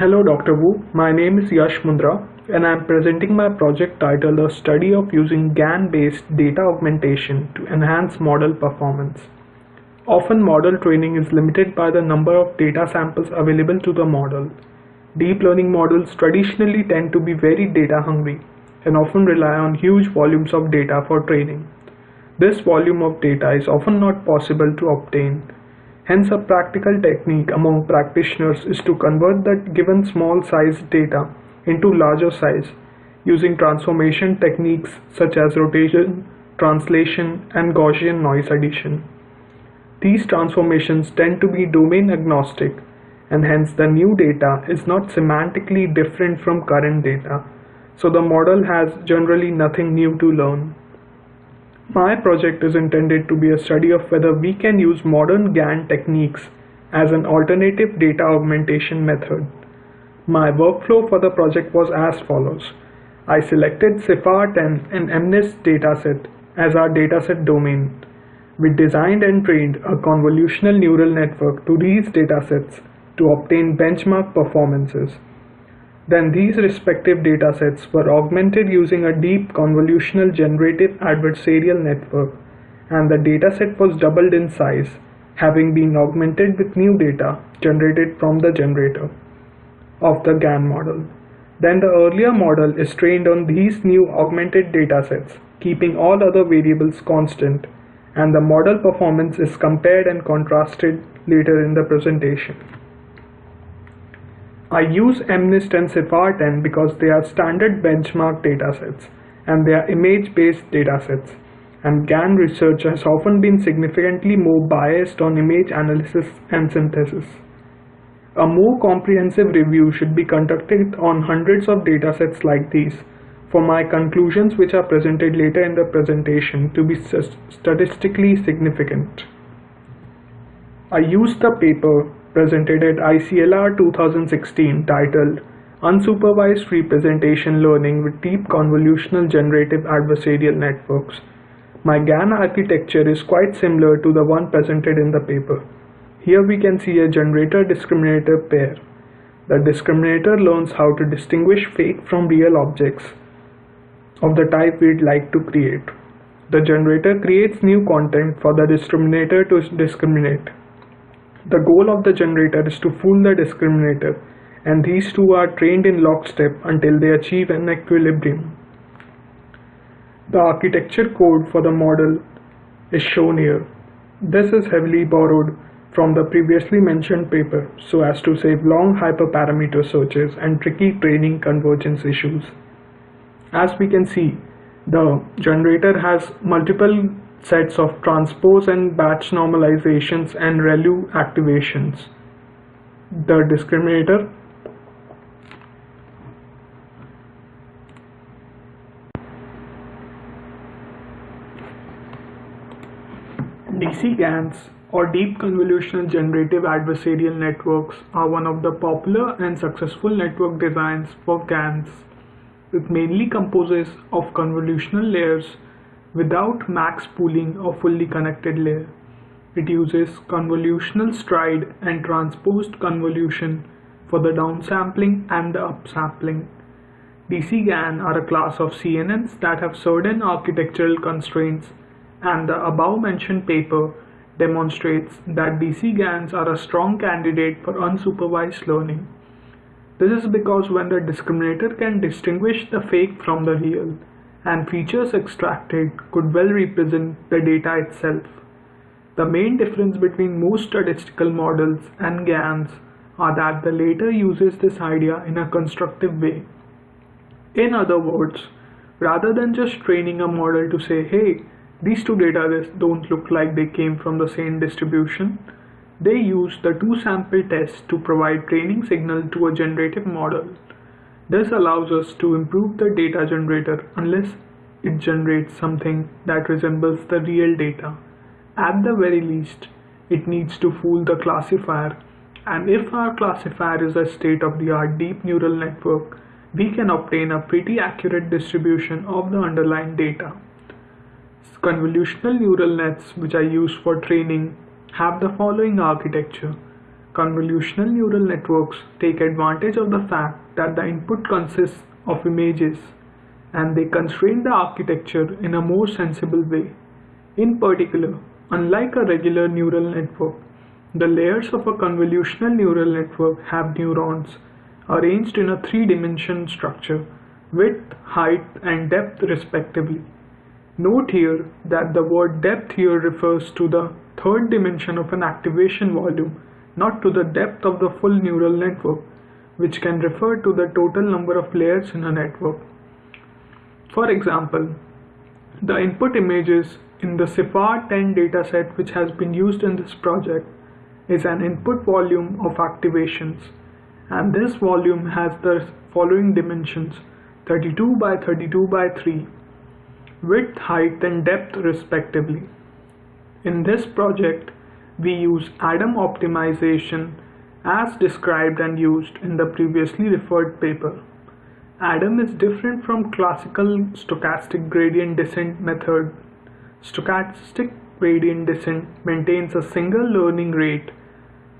Hello Dr. Wu, my name is Yash Mundra and I am presenting my project titled A Study of Using GAN-based Data Augmentation to Enhance Model Performance. Often model training is limited by the number of data samples available to the model. Deep learning models traditionally tend to be very data hungry and often rely on huge volumes of data for training. This volume of data is often not possible to obtain. Hence, a practical technique among practitioners is to convert the given small size data into larger size using transformation techniques such as rotation, translation, and Gaussian noise addition. These transformations tend to be domain agnostic, and hence the new data is not semantically different from current data, so the model has generally nothing new to learn. My project is intended to be a study of whether we can use modern GAN techniques as an alternative data augmentation method. My workflow for the project was as follows. I selected CIFAR10 and MNIST dataset as our dataset domain. We designed and trained a convolutional neural network to these datasets to obtain benchmark performances. Then these respective datasets were augmented using a deep convolutional generative adversarial network, and the dataset was doubled in size, having been augmented with new data generated from the generator of the GAN model. Then the earlier model is trained on these new augmented datasets, keeping all other variables constant, and the model performance is compared and contrasted later in the presentation. I use MNIST and CIFAR10 because they are standard benchmark datasets and they are image-based datasets, and GAN research has often been significantly more biased on image analysis and synthesis. A more comprehensive review should be conducted on hundreds of datasets like these for my conclusions, which are presented later in the presentation, to be statistically significant. I used the paper presented at ICLR 2016 titled Unsupervised Representation Learning with Deep Convolutional Generative Adversarial Networks. My GAN architecture is quite similar to the one presented in the paper. Here we can see a generator-discriminator pair. The discriminator learns how to distinguish fake from real objects of the type we'd like to create. The generator creates new content for the discriminator to discriminate. The goal of the generator is to fool the discriminator, and these two are trained in lockstep until they achieve an equilibrium. The architecture code for the model is shown here. This is heavily borrowed from the previously mentioned paper so as to save long hyperparameter searches and tricky training convergence issues. As we can see, the generator has multiple sets of transpose and batch normalizations and ReLU activations. The discriminator DC GANs or Deep Convolutional Generative Adversarial Networks are one of the popular and successful network designs for GANs. It mainly composes of convolutional layers without max pooling or fully connected layer. It uses convolutional stride and transposed convolution for the downsampling and the upsampling. DC GAN are a class of CNNs that have certain architectural constraints, and the above mentioned paper demonstrates that DC GANs are a strong candidate for unsupervised learning. This is because when the discriminator can distinguish the fake from the real, and features extracted could well represent the data itself. The main difference between most statistical models and GANs are that the latter uses this idea in a constructive way. In other words, rather than just training a model to say, hey, these two data don't look like they came from the same distribution, they use the two-sample test to provide training signal to a generative model. This allows us to improve the data generator unless it generates something that resembles the real data. At the very least, it needs to fool the classifier, and if our classifier is a state-of-the-art deep neural network, we can obtain a pretty accurate distribution of the underlying data. Convolutional neural nets, which I use for training, have the following architecture. Convolutional neural networks take advantage of the fact that the input consists of images, and they constrain the architecture in a more sensible way. In particular, unlike a regular neural network, the layers of a convolutional neural network have neurons arranged in a three-dimensional structure, width, height, and depth respectively. Note here that the word depth here refers to the third dimension of an activation volume, not to the depth of the full neural network, which can refer to the total number of layers in a network. For example, the input images in the CIFAR-10 dataset which has been used in this project is an input volume of activations, and this volume has the following dimensions: 32 by 32 by 3, width, height, and depth respectively. In this project, we use ADAM optimization as described and used in the previously referred paper. ADAM is different from classical stochastic gradient descent method. Stochastic gradient descent maintains a single learning rate,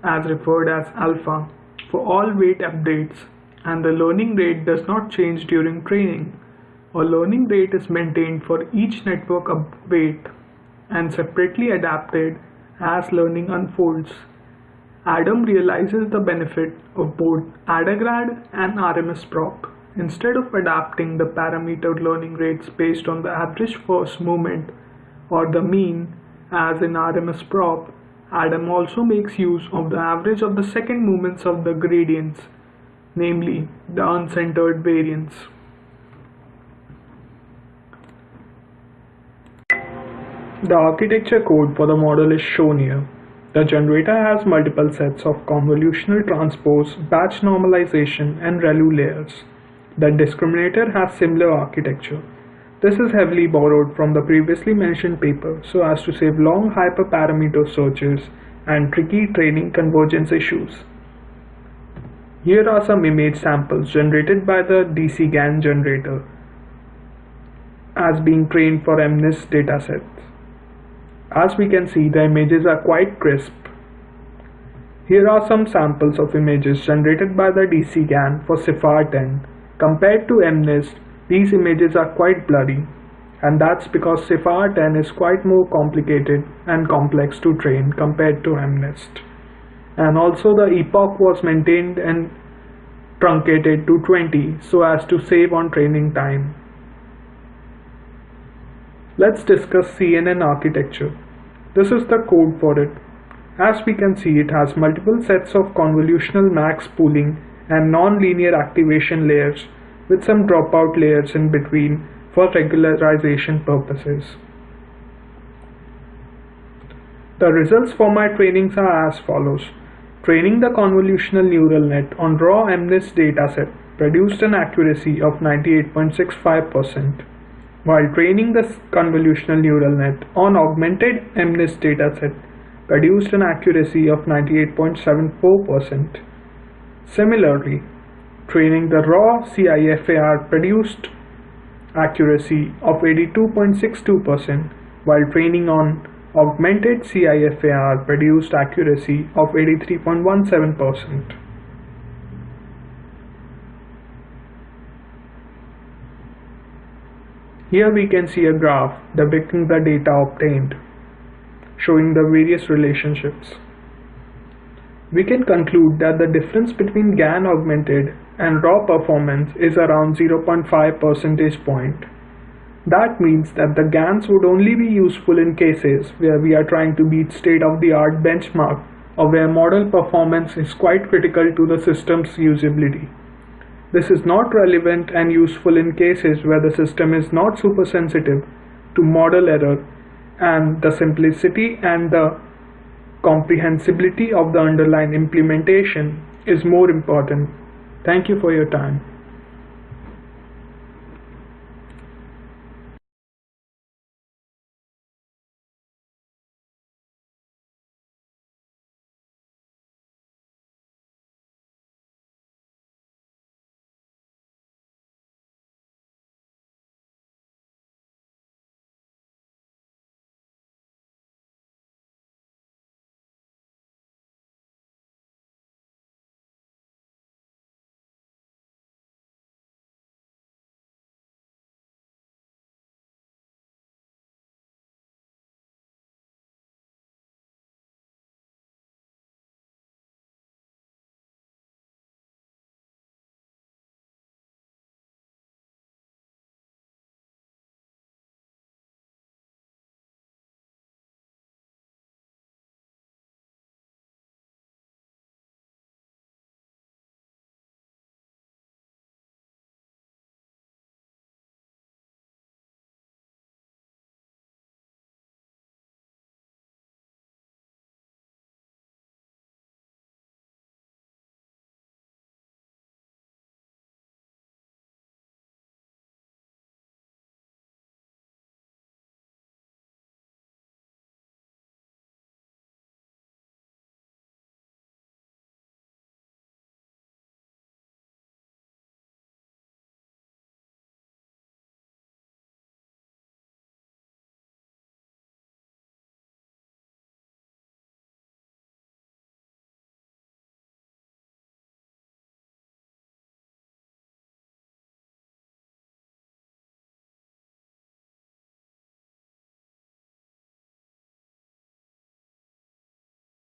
as referred as alpha, for all weight updates, and the learning rate does not change during training. A learning rate is maintained for each network update and separately adapted as learning unfolds. ADAM realizes the benefit of both ADAGRAD and RMSPROP. Instead of adapting the parameter learning rates based on the average first movement or the mean, as in RMSPROP, ADAM also makes use of the average of the second movements of the gradients, namely the uncentered variance. The architecture code for the model is shown here. The generator has multiple sets of convolutional transpose, batch normalization, and ReLU layers. The discriminator has similar architecture. This is heavily borrowed from the previously mentioned paper so as to save long hyperparameter searches and tricky training convergence issues. Here are some image samples generated by the DCGAN generator as being trained for MNIST datasets. As we can see, the images are quite crisp. Here are some samples of images generated by the DCGAN for CIFAR-10. Compared to MNIST, these images are quite blurry, and that's because CIFAR-10 is quite more complicated and complex to train compared to MNIST. And also the epoch was maintained and truncated to 20 so as to save on training time. Let's discuss CNN architecture. This is the code for it. As we can see, it has multiple sets of convolutional max pooling and non-linear activation layers with some dropout layers in between for regularization purposes. The results for my trainings are as follows. Training the convolutional neural net on raw MNIST dataset produced an accuracy of 98.65%, while training the convolutional neural net on augmented MNIST dataset produced an accuracy of 98.74%. Similarly, training the raw CIFAR produced accuracy of 82.62%, while training on augmented CIFAR produced accuracy of 83.17%. Here we can see a graph depicting the data obtained, showing the various relationships. We can conclude that the difference between GAN augmented and raw performance is around 0.5 percentage point. That means that the GANs would only be useful in cases where we are trying to beat state-of-the-art benchmark or where model performance is quite critical to the system's usability. This is not relevant and useful in cases where the system is not super sensitive to model error and the simplicity and the comprehensibility of the underlying implementation is more important. Thank you for your time.